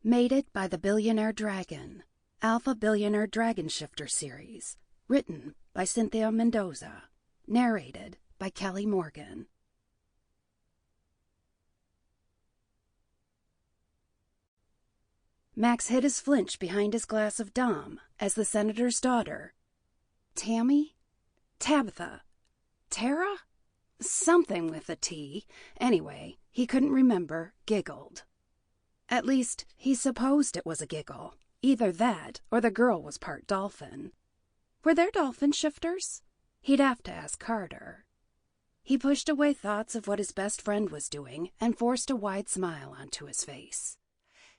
Mated by the Billionaire Dragon, Alpha Billionaire Dragon Shifter Series, written by Cynthia Mendoza, narrated by Kelly Morgan. Max hid his flinch behind his glass of Dom as the senator's daughter, Tammy? Tabitha? Tara? Something with a T. Anyway, he couldn't remember, giggled. At least, he supposed it was a giggle. Either that, or the girl was part dolphin. Were there dolphin shifters? He'd have to ask Carter. He pushed away thoughts of what his best friend was doing and forced a wide smile onto his face.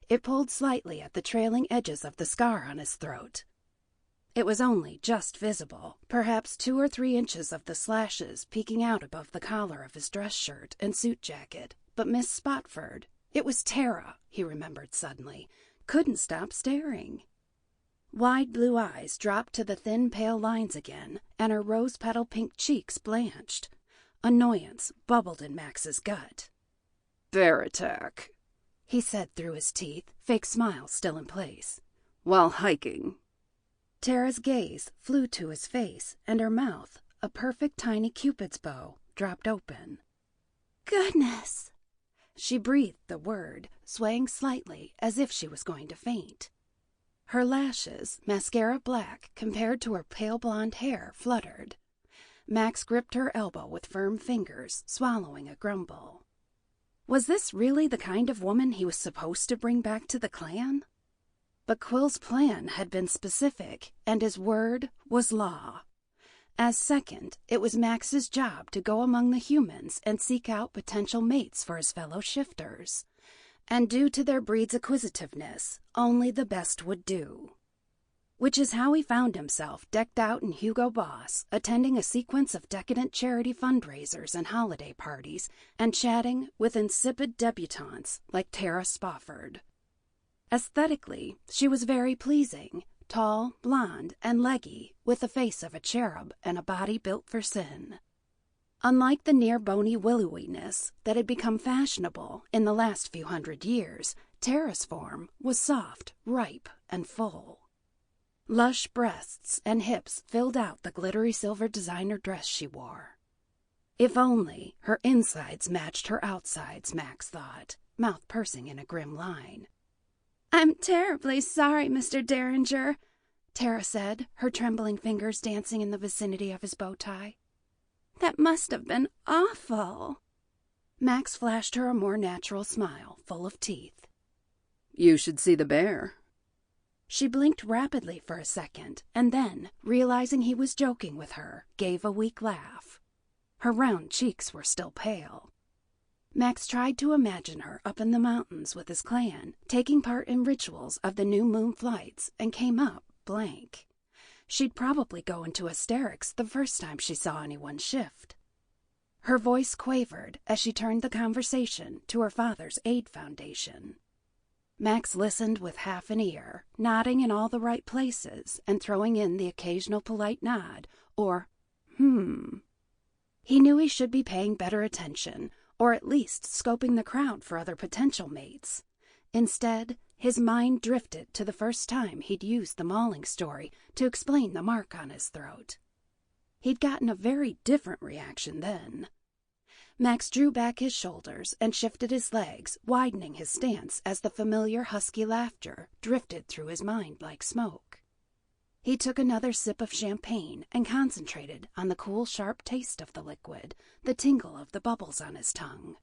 It pulled slightly at the trailing edges of the scar on his throat. It was only just visible, perhaps 2 or 3 inches of the slashes peeking out above the collar of his dress shirt and suit jacket, but Miss Spotford, it was Tara, he remembered suddenly, couldn't stop staring. Wide blue eyes dropped to the thin pale lines again, and her rose-petal pink cheeks blanched. Annoyance bubbled in Max's gut. "Bear attack," he said through his teeth, fake smile still in place. "While hiking." Tara's gaze flew to his face, and her mouth, a perfect tiny Cupid's bow, dropped open. "Goodness!" She breathed the word, swaying slightly as if she was going to faint. Her lashes, mascara black compared to her pale blonde hair, fluttered. Max gripped her elbow with firm fingers, swallowing a grumble. Was this really the kind of woman he was supposed to bring back to the clan? But Quill's plan had been specific, and his word was law. As second, it was Max's job to go among the humans and seek out potential mates for his fellow shifters. And due to their breed's acquisitiveness, only the best would do. Which is how he found himself decked out in Hugo Boss, attending a sequence of decadent charity fundraisers and holiday parties, and chatting with insipid debutantes like Tara Spofford. Aesthetically, she was very pleasing. Tall, blonde, and leggy, with the face of a cherub and a body built for sin. Unlike the near-bony willowiness that had become fashionable in the last few hundred years, Tara's form was soft, ripe, and full. Lush breasts and hips filled out the glittery silver designer dress she wore. If only her insides matched her outsides, Max thought, mouth pursing in a grim line. "I'm terribly sorry, Mr. Deringer," Tara said, her trembling fingers dancing in the vicinity of his bow tie. "That must have been awful." Max flashed her a more natural smile, full of teeth. "You should see the bear." She blinked rapidly for a second, and then, realizing he was joking with her, gave a weak laugh. Her round cheeks were still pale. Max tried to imagine her up in the mountains with his clan, taking part in rituals of the new moon flights, and came up blank. She'd probably go into hysterics the first time she saw anyone shift. Her voice quavered as she turned the conversation to her father's aid foundation. Max listened with half an ear, nodding in all the right places and throwing in the occasional polite nod, or He knew he should be paying better attention, or at least scoping the crowd for other potential mates. Instead, his mind drifted to the first time he'd used the mauling story to explain the mark on his throat. He'd gotten a very different reaction then. Max drew back his shoulders and shifted his legs, widening his stance as the familiar husky laughter drifted through his mind like smoke. He took another sip of champagne and concentrated on the cool, sharp taste of the liquid, the tingle of the bubbles on his tongue.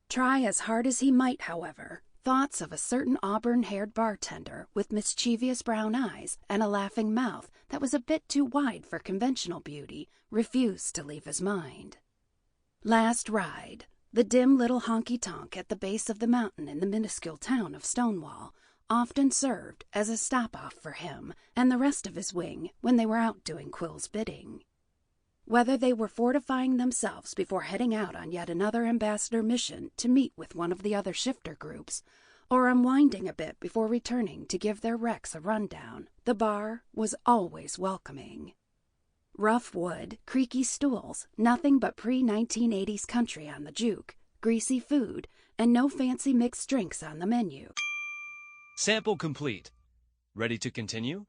Try as hard as he might, however, thoughts of a certain auburn-haired bartender with mischievous brown eyes and a laughing mouth that was a bit too wide for conventional beauty refused to leave his mind. Last ride, the dim little honky-tonk at the base of the mountain in the minuscule town of Stonewall, often served as a stop-off for him and the rest of his wing when they were out doing Quill's bidding. Whether they were fortifying themselves before heading out on yet another ambassador mission to meet with one of the other shifter groups, or unwinding a bit before returning to give their wrecks a rundown, the bar was always welcoming. Rough wood, creaky stools, nothing but pre-1980s country on the juke, greasy food, and no fancy mixed drinks on the menu. Sample complete. Ready to continue?